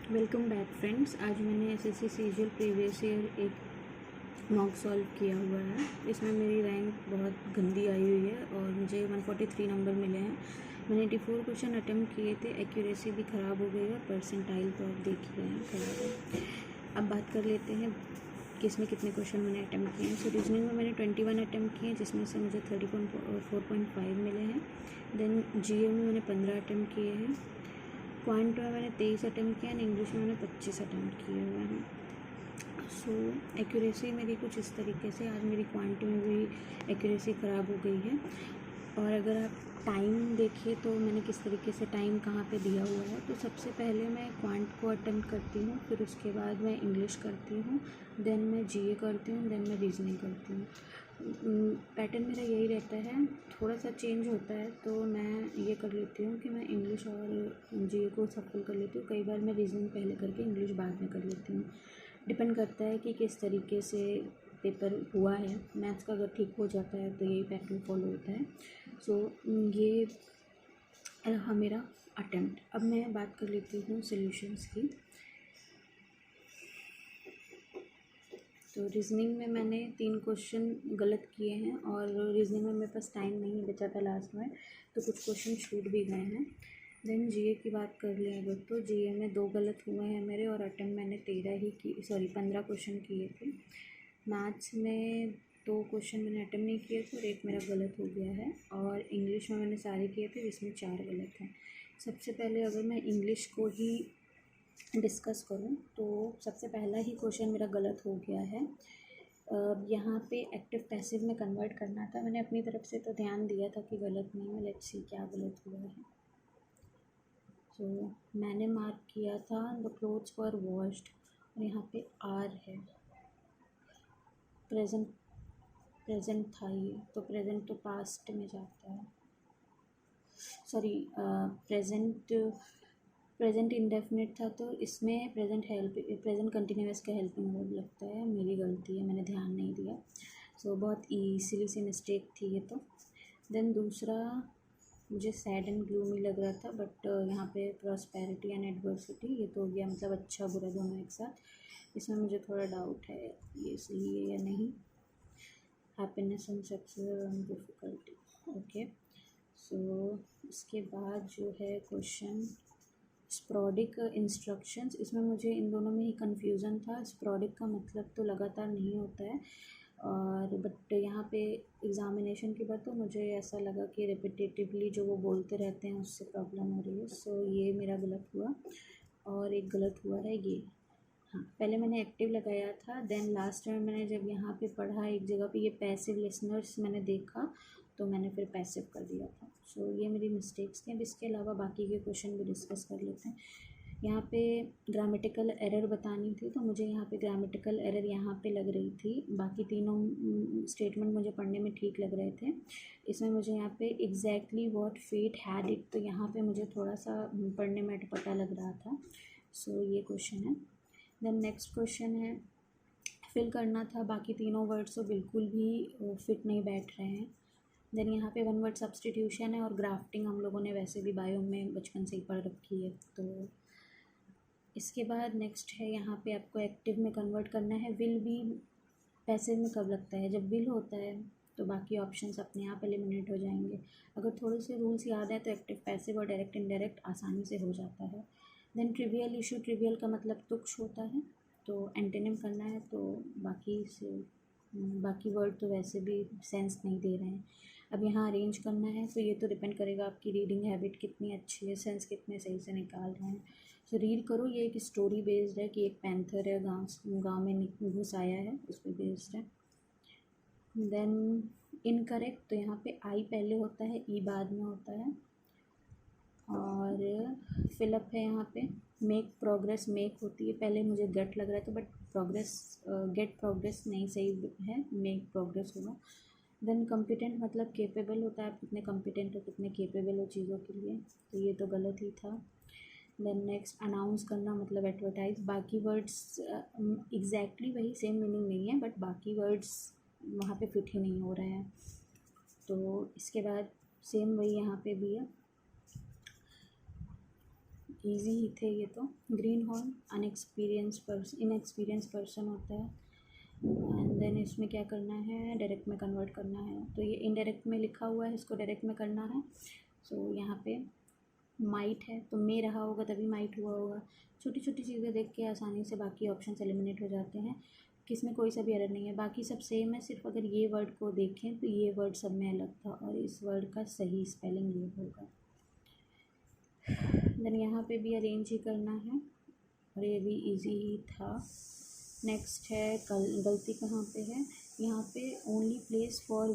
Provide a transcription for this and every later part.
Welcome back friends. आज मैंने SSC CGL previous year एक मॉक सॉल्व किया हुआ है। इसमें मेरी रैंक बहुत गंदी आई हुई है और मुझे 143 नंबर मिले हैं। मैंने 84 क्वेश्चन अटैम्प्ट किए थे। एक्यूरेसी भी ख़राब हो गई है, परसेंटाइल तो आप देख ही रहे हैं ख़राब है। अब बात कर लेते हैं कि इसमें कितने क्वेश्चन मैंने अटैम्प्ट किए हैं। सो रीजनिंग में मैंने 21 अटैम्प्ट किए हैं, जिसमें से मुझे 30.4.5 मिले हैं। देन जीए में मैंने 15 अटैम्प्ट किए हैं। क्वांट में मैंने 23 अटैम्प्ट किया एंड इंग्लिश में मैंने 25 अटैम्प्ट किए हुए हैं। सो एक्यूरेसी मेरी कुछ इस तरीके से, आज मेरी क्वांट में भी एक्यूरेसी ख़राब हो गई है। और अगर आप टाइम देखिए तो मैंने किस तरीके से टाइम कहाँ पे दिया हुआ है। तो सबसे पहले मैं क्वांट को अटेम्प्ट करती हूँ, फिर उसके बाद मैं इंग्लिश करती हूँ, देन मैं जीए करती हूँ, देन मैं रीजनिंग करती हूँ। पैटर्न मेरा यही रहता है, थोड़ा सा चेंज होता है तो मैं ये कर लेती हूँ कि मैं इंग्लिश और जीए को सफल कर लेती हूँ। कई बार मैं रीजनिंग पहले करके इंग्लिश बाद में कर लेती हूँ। डिपेंड करता है कि किस तरीके से पेपर हुआ है। मैथ्स का अगर ठीक हो जाता है तो यही पैटर्न फॉलो होता है। सो ये रहा मेरा अटेम्प्ट। अब मैं बात कर लेती हूँ सॉल्यूशंस की। तो रीजनिंग में मैंने 3 क्वेश्चन गलत किए हैं और रीजनिंग में मेरे पास टाइम नहीं बचा था लास्ट में, तो कुछ क्वेश्चन छूट भी गए हैं। देन जीए की बात कर लें अगर, तो जीए में 2 गलत हुए हैं मेरे और अटेम्प्ट मैंने 15 क्वेश्चन किए थे। मैथ्स में 2 क्वेश्चन मैंने अटेम्प्ट नहीं किए थे और एक मेरा गलत हो गया है। और इंग्लिश में मैंने सारे किए थे जिसमें 4 गलत हैं। सबसे पहले अगर मैं इंग्लिश को ही डिस्कस करूं तो सबसे पहला ही क्वेश्चन मेरा गलत हो गया है। यहाँ पे एक्टिव पैसिव में कन्वर्ट करना था। मैंने अपनी तरफ से तो ध्यान दिया था कि गलत नहीं है, लेट्स सी क्या गलत हुआ है। तो मैंने मार्क किया था द क्लोथ्स वर वॉश्ड और यहाँ पे आर है, प्रेजेंट था ये, तो प्रेजेंट तो पास्ट में जाता है। सॉरी, प्रेजेंट इंडेफिनिट था तो इसमें प्रेजेंट कंटिन्यूअस का हेल्पिंग वर्ब लगता है। मेरी गलती है, मैंने ध्यान नहीं दिया। सो बहुत ईज़िली सी मिस्टेक थी ये तो। देन दूसरा, मुझे सैड एंड ग्लूमी लग रहा था, बट यहाँ पे प्रॉस्पेरिटी एंड एडवर्सिटी ये तो हो गया, मतलब अच्छा बुरा दोनों एक साथ। इसमें मुझे थोड़ा डाउट है ये सही है या नहीं। Happiness and success and difficulty, okay. So इसके बाद जो है क्वेश्चन स्प्रॉडिक इंस्ट्रक्शंस, इसमें मुझे इन दोनों में ही कन्फ्यूज़न था। स्प्रॉडिक का मतलब तो लगातार नहीं होता है, और बट यहाँ पे एग्ज़ामिनेशन के बाद तो मुझे ऐसा लगा कि रिपीटेटिवली जो वो बोलते रहते हैं उससे प्रॉब्लम हो रही है। सो ये मेरा गलत हुआ। और एक गलत हुआ है ये, हाँ, पहले मैंने एक्टिव लगाया था, देन लास्ट में मैंने जब यहाँ पे पढ़ा एक जगह पे ये पैसिव लिसनर्स मैंने देखा तो मैंने फिर पैसिव कर दिया था। सो ये मेरी मिस्टेक्स थी। अब इसके अलावा बाकी के क्वेश्चन भी डिस्कस कर लेते हैं। यहाँ पे ग्रामेटिकल एरर बतानी थी, तो मुझे यहाँ पे ग्रामेटिकल एरर यहाँ पे लग रही थी। बाकी तीनों स्टेटमेंट मुझे पढ़ने में ठीक लग रहे थे। इसमें मुझे यहाँ पे exactly what fate had it, तो यहाँ पे मुझे थोड़ा सा पढ़ने में अटपटा लग रहा था। सो ये क्वेश्चन है। देन नेक्स्ट क्वेश्चन है, फिल करना था बाकी तीनों वर्ड्स तो बिल्कुल भी फिट नहीं बैठ रहे हैं। देन यहाँ पे 1 वर्ड सब्सटीट्यूशन है और ग्राफ्टिंग हम लोगों ने वैसे भी बायो में बचपन से ही पढ़ रखी है। तो इसके बाद नेक्स्ट है, यहाँ पे आपको एक्टिव में कन्वर्ट करना है। विल भी पैसिव में कब लगता है, जब विल होता है, तो बाकी ऑप्शंस अपने आप एलिमिनेट हो जाएंगे। अगर थोड़े से रूल्स याद है तो एक्टिव पैसिव और डायरेक्ट इनडायरेक्ट आसानी से हो जाता है। देन ट्रिवियल इशू, ट्रिवियल का मतलब तुच्छ होता है, तो एंटेनिम करना है। तो बाकी वर्ड तो वैसे भी सेंस नहीं दे रहे हैं। अब यहाँ अरेंज करना है, तो ये तो डिपेंड करेगा आपकी रीडिंग हैबिट कितनी अच्छी है, सेंस कितने सही से निकाल रहे हैं। सो रीड करो, ये एक स्टोरी बेस्ड है कि एक पैंथर है, गांव में घुस आया है, उस पर बेस्ड है। देन इनकरेक्ट, तो यहाँ पे आई पहले होता है, ई बाद में होता है। और फिलअप है यहाँ पे, मेक प्रोग्रेस, मेक होती है पहले, मुझे गेट लग रहा था बट प्रोग्रेस, गेट प्रोग्रेस नहीं सही है, मेक प्रोग्रेस होगा। देन कॉम्पिटेंट मतलब केपेबल होता है, आप कितने कॉम्पिटेंट हो, कितने केपेबल हो चीज़ों के लिए, तो ये तो गलत ही था। देन नेक्स्ट अनाउंस करना मतलब एडवर्टाइज। बाकी वर्ड्स एग्जैक्टली वही, सेम मीनिंग नहीं है, बट बाकी वर्ड्स वहाँ पे फिट ही नहीं हो रहे हैं। तो इसके बाद सेम वही यहाँ पे भी है। इजी ही थे ये तो। ग्रीन हॉर्न इनएक्सपीरियंस पर्सन होता है। एंड देन इसमें क्या करना है, डायरेक्ट में कन्वर्ट करना है। तो ये इनडायरेक्ट में लिखा हुआ है, इसको डायरेक्ट में करना है। सो यहाँ पे माइट है तो मे रहा होगा तभी माइट हुआ होगा। छोटी छोटी चीज़ें देख के आसानी से बाकी ऑप्शन एलिमिनेट हो जाते हैं, किसमें कोई सा भी एरर नहीं है, बाकी सब सेम है। सिर्फ अगर ये वर्ड को देखें तो ये वर्ड सब में अलग था और इस वर्ड का सही स्पेलिंग ये होगा। देन यहाँ पे भी अरेंज ही करना है और ये भी इजी ही था। नेक्स्ट है गलती कहाँ पे है, यहाँ पे ओनली प्लेस फॉर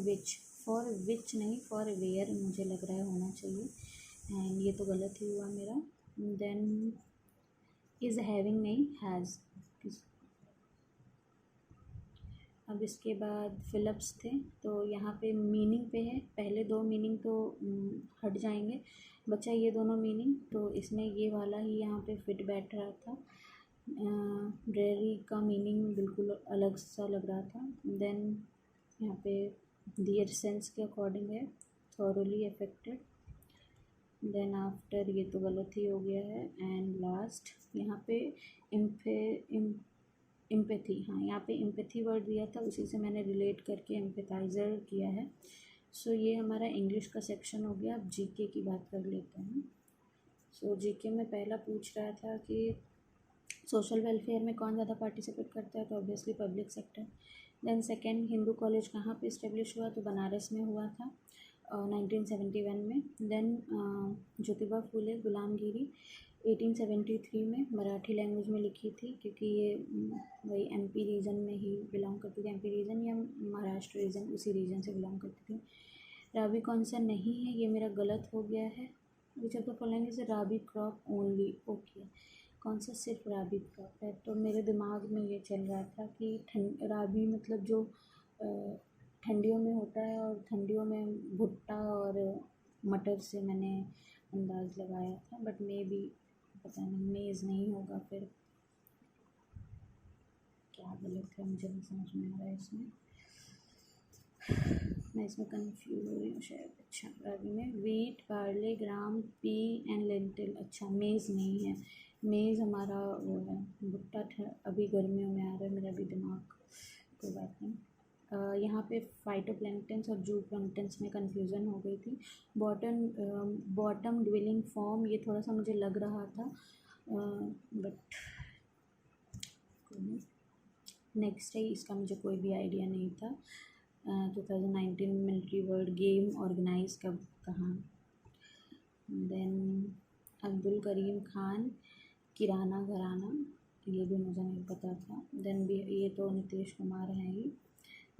विच नहीं फॉर वेयर मुझे लग रहा है होना चाहिए, एंड ये तो गलत ही हुआ मेरा। देन इज़ हैविंग नहीं हैज़। अब इसके बाद फिलअप्स थे तो यहाँ पे मीनिंग पे है, पहले दो मीनिंग तो हट जाएंगे, बचा ये दोनों मीनिंग। तो इसमें ये वाला ही यहाँ पे फिट बैठ रहा था। ड्रेरी का मीनिंग बिल्कुल अलग सा लग रहा था। देन यहाँ पे दियर सेंस के अकॉर्डिंग है, थॉरोली अफेक्टेड। देन आफ्टर ये तो गलत ही हो गया है। एंड लास्ट यहाँ पे एम्पैथी, हाँ यहाँ पे एम्पैथी वर्ड दिया था, उसी से मैंने रिलेट करके एम्पैथाइज़र किया है। सो ये हमारा इंग्लिश का सेक्शन हो गया। अब जीके की बात कर लेते हैं। सो जीके में पहला पूछ रहा था कि सोशल वेलफेयर में कौन ज़्यादा पार्टिसिपेट करता है, तो obviously public sector. Then second, Hindu college कहाँ पे इस्टेब्लिश हुआ, तो बनारस में हुआ था 1971 में। देन ज्योतिबा फूले गुलामगिरी 1873 में मराठी लैंग्वेज में लिखी थी, क्योंकि ये वही एमपी रीजन में ही बिलोंग करती थी, एमपी रीजन या महाराष्ट्र रीजन, उसी रीजन से बिलोंग करती थी। राबी कौन सा नहीं है, ये मेरा गलत हो गया है। Which of the following is rabi crop only, okay. कौन सा सिर्फ राबी क्रॉप है, तो मेरे दिमाग में ये चल रहा था कि राबी मतलब जो ठंडियों में होता है, और ठंडियों में भुट्टा और मटर से मैंने अंदाज़ लगाया था, बट मे बी पता नहीं, मेज़ नहीं होगा, फिर क्या गलत है मुझे नहीं समझ में आ रहा है इसमें, मैं इसमें कंफ्यूज हो रही हूँ शायद। अच्छा, रागी में wheat, barley, gram, P and lentil. अच्छा, मेज़ नहीं है, मेज़ हमारा वो है भुट्टा। अभी गर्मियों में आ रहा है मेरा भी दिमाग, कोई बात नहीं। यहाँ पे फाइटोप्लैंक्टन्स और जूप्लैंक्टन्स में कन्फ्यूज़न हो गई थी। बॉटम ड्वेलिंग फॉर्म ये थोड़ा सा मुझे लग रहा था, बट नेक्स्ट है, इसका मुझे कोई भी आइडिया नहीं था। 2019 मिलिट्री वर्ल्ड गेम ऑर्गेनाइज कब कहाँ। देन अब्दुल करीम खान किराना घराना, ये भी मुझे नहीं पता था। देन भी ये तो नीतीश कुमार हैं ही।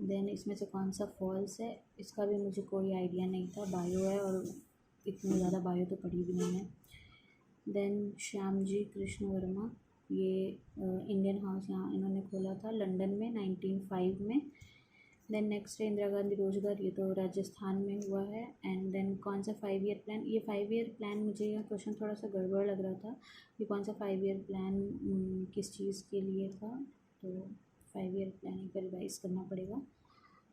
देन इसमें से कौन सा फॉल्स है, इसका भी मुझे कोई आइडिया नहीं था, बायो है और इतनी ज़्यादा बायो तो पढ़ी भी नहीं है। देन श्यामजी कृष्ण वर्मा, ये इंडियन हाउस यहाँ इन्होंने खोला था लंदन में 1905 में। देन नेक्स्ट है इंदिरा गांधी रोजगार, ये तो राजस्थान में हुआ है। एंड देन कौन सा 5 ईयर प्लान, ये 5 ईयर प्लान मुझे यह क्वेश्चन थोड़ा सा गड़बड़ लग रहा था कि कौन सा 5 ईयर प्लान किस चीज़ के लिए था, तो 5 ईयर प्लानिंग पर रिवाइज करना पड़ेगा।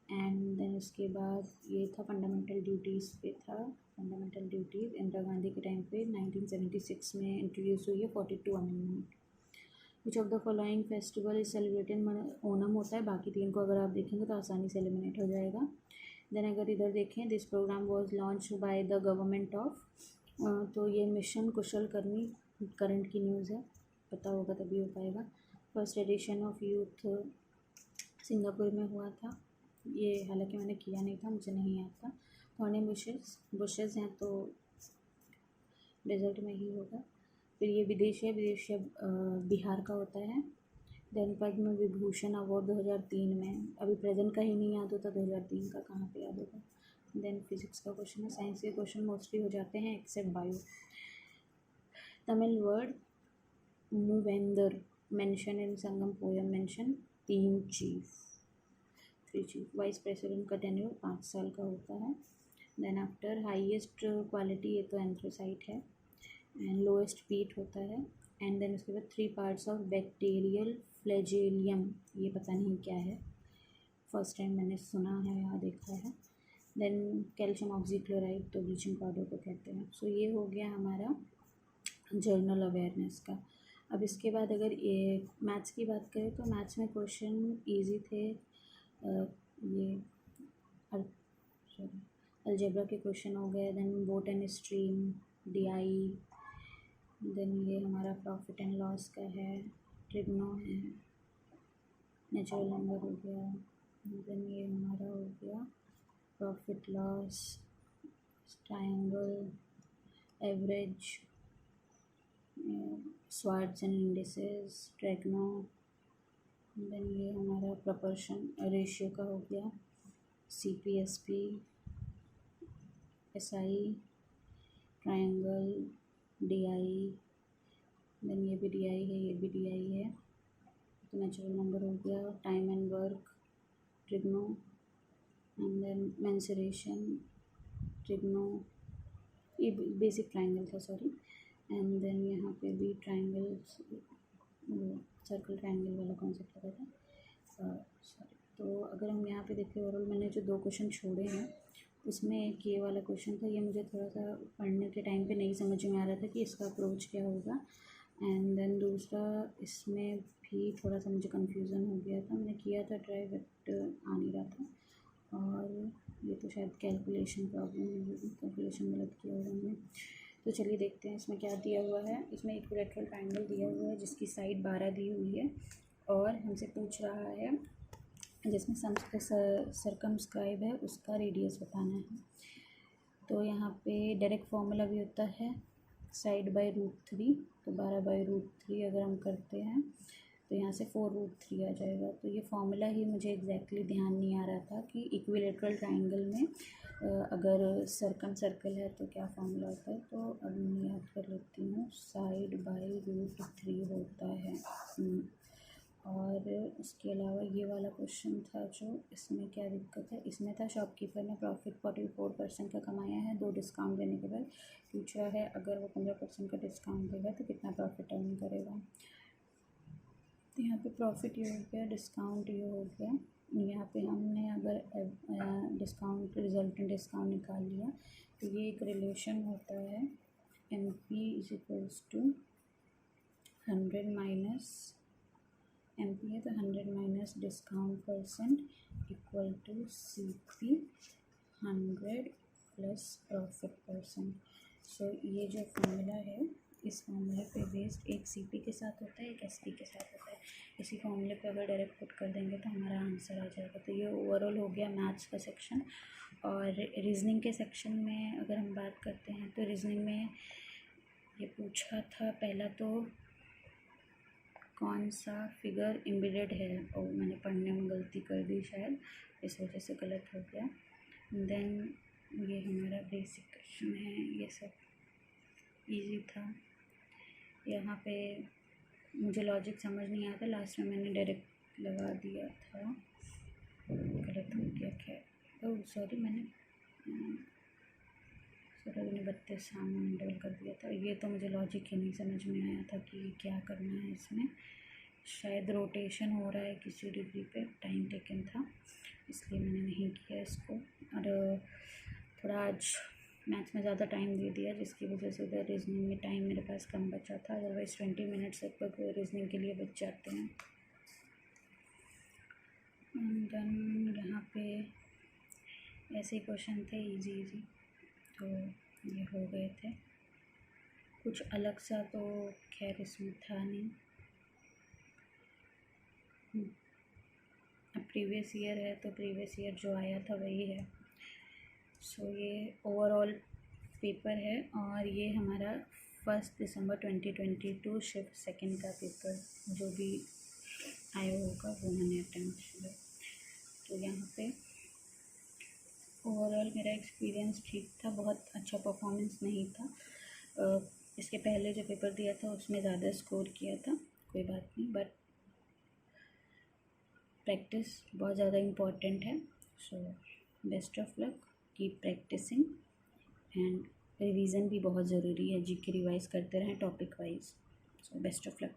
एंड देन उसके बाद ये था फंडामेंटल ड्यूटीज़ पे था। फंडामेंटल ड्यूटीज़ इंदिरा गांधी के टाइम पे 1976 में इंट्रोड्यूस हुई है, 42 amendment. Which of the following festival is celebrated, Onam होता है, बाकी तीन को अगर आप देखेंगे तो आसानी से एलिमिनेट हो जाएगा। देन अगर इधर देखें, this programme was launch by the government of, तो ये मिशन कुशल कर्मी, करंट की न्यूज़ है, पता होगा तभी हो पाएगा। First edition of youth Singapore में हुआ था, ये हालांकि मैंने किया नहीं था, मुझे नहीं आता। थॉर्नी बुशेज़ हैं तो डेजर्ट में ही होगा। फिर ये विदेश है, बिहार का होता है। देन पद्म विभूषण अवार्ड 2003 में, अभी प्रेजेंट का ही नहीं याद होता, 2003 का कहाँ पे याद होगा। देन फिजिक्स का क्वेश्चन है, साइंस के क्वेश्चन मोस्टली हो जाते हैं except bio. Tamil word Moovendar mention in Sangam poem mention 3 chief. Vice president का टेन्योर 5 साल का होता है। देन आफ्टर हाईएस्ट क्वालिटी, ये तो एंथ्रोसाइट है। एंड लोएस्ट पीट होता है। एंड देन उसके बाद 3 पार्ट्स ऑफ बैक्टीरियल फ्लैजेलियम, ये पता नहीं क्या है, फर्स्ट टाइम मैंने सुना है या देखा है। देन कैल्शियम ऑक्सीक्लोराइड, तो ब्लीचिंग पाउडर को कहते हैं। सो ये हो गया हमारा जर्नल अवेयरनेस का। अब इसके बाद अगर ये मैथ्स की बात करें तो मैथ्स में क्वेश्चन इजी थे। ये अलजेब्रा के क्वेश्चन हो गए, then boat and stream, DI, then ये हमारा प्रॉफिट एंड लॉस का है, ट्रिग्नो है, नेचुरल नंबर हो गया, देन ये हमारा हो गया profit loss, triangle, average, surds and indices, trigno, then ये हमारा प्रपोर्शन रेशियो का हो गया, CPSP, SI, triangle, DI, then ये भी डीआई है, ये भी डीआई है, तो नेचुरल नंबर हो गया, time and work, trigno, and then mensuration, trigno, ये बेसिक ट्रायंगल था सॉरी, एंड देन यहाँ पे भी ट्रायंगल, सर्कल ट्रायंगल वाला कॉन्सेप्ट लगा था सॉरी। तो अगर हम यहाँ पे देखें ओवरऑल मैंने जो 2 क्वेश्चन छोड़े हैं उसमें एक ये वाला क्वेश्चन था, ये मुझे थोड़ा सा पढ़ने के टाइम पे नहीं समझ में आ रहा था कि इसका अप्रोच क्या होगा, एंड देन दूसरा इसमें भी थोड़ा सा मुझे कन्फ्यूज़न हो गया था, मैंने किया था ट्राई बट आ नहीं रहा था, और ये तो शायद कैलकुलेशन प्रॉब्लम है, कैलकुलेशन गलत किया होगा मैंने। तो चलिए देखते हैं इसमें क्या दिया हुआ है। इसमें इक्विलैटरल ट्रायंगल दिया हुआ है जिसकी साइड 12 दी हुई है, और हमसे पूछ रहा है जिसमें सर्कमस्क्राइब है उसका रेडियस बताना है। तो यहाँ पे डायरेक्ट फार्मूला भी होता है साइड बाय √3, तो 12/√3 अगर हम करते हैं तो यहाँ से 4√3 आ जाएगा। तो ये फार्मूला ही मुझे एग्जैक्टली ध्यान नहीं आ रहा था कि इक्विलैटरल ट्रायंगल में अगर सर्कम सर्कल है तो क्या फार्मूला होता है। तो अब मैं याद कर लेती हूँ, साइड बाय √3 होता है। और इसके अलावा ये वाला क्वेश्चन था जो, इसमें क्या दिक्कत है, इसमें था शॉपकीपर ने प्रॉफिट 44% का कमाया है 2 डिस्काउंट देने के बाद, पूछा है अगर वो 15% का डिस्काउंट देगा तो कितना प्रॉफिट अर्न करेगा। तो यहाँ पे प्रॉफिट ये हो गया, डिस्काउंट ये हो गया, यहाँ पे हमने अगर डिस्काउंट रिजल्टेंट डिस्काउंट निकाल लिया तो ये एक रिलेशन होता है, MP = 100 माइनस MP है तो 100 minus discount percent equal to CP 100 plus profit percent. So ये जो फॉर्मूला है इस फॉर्मूले पे बेस्ड एक CP के साथ होता है, एक SP के साथ होता है। इसी फॉर्मूले पे अगर डायरेक्ट पुट कर देंगे तो हमारा आंसर आ जाएगा। तो ये ओवरऑल हो गया मैथ्स का सेक्शन। और रीजनिंग के सेक्शन में अगर हम बात करते हैं तो रीजनिंग में ये पूछा था पहला तो कौन सा फिगर एम्बेडेड है, और मैंने पढ़ने में गलती कर दी शायद, इस वजह से गलत हो गया। देन ये हमारा बेसिक क्वेश्चन है, ये सब इजी था। यहाँ पे मुझे लॉजिक समझ नहीं आया था, लास्ट में मैंने डायरेक्ट लगा दिया था, गलत हो गया। खैर ओह सॉरी, मैंने 32 सामान डबल कर दिया था। ये तो मुझे लॉजिक ही नहीं समझ में आया था कि क्या करना है इसमें। शायद रोटेशन हो रहा है किसी डिग्री पे, टाइम टेकन था इसलिए मैंने नहीं किया इसको। और थोड़ा आज मैथ्स में ज़्यादा टाइम दे दिया जिसकी वजह से इधर रीजनिंग में टाइम मेरे पास कम बचा था, अदरवाइज़ 20 मिनट्स लगभग रीजनिंग के लिए बच जाते हैं। देन यहाँ पे ऐसे क्वेश्चन थे इजी, तो ये हो गए थे। कुछ अलग सा तो खैर इसमें था नहीं। अब प्रीवियस ईयर है तो प्रीवियस ईयर जो आया था वही है। सो ये ओवरऑल पेपर है, और ये हमारा 1 दिसंबर 2022 शिफ्ट 2 का पेपर जो भी आया होगा वो मैंने अटेम्प्ट किया। तो यहाँ पे ओवरऑल मेरा एक्सपीरियंस ठीक था, बहुत अच्छा परफॉर्मेंस नहीं था। इसके पहले जो पेपर दिया था उसमें ज़्यादा स्कोर किया था, कोई बात नहीं, बट प्रैक्टिस बहुत ज़्यादा इम्पॉर्टेंट है। So best of luck, keep practising, and revision भी बहुत ज़रूरी है, जीके रिवाइज करते रहें topic wise. So best of luck.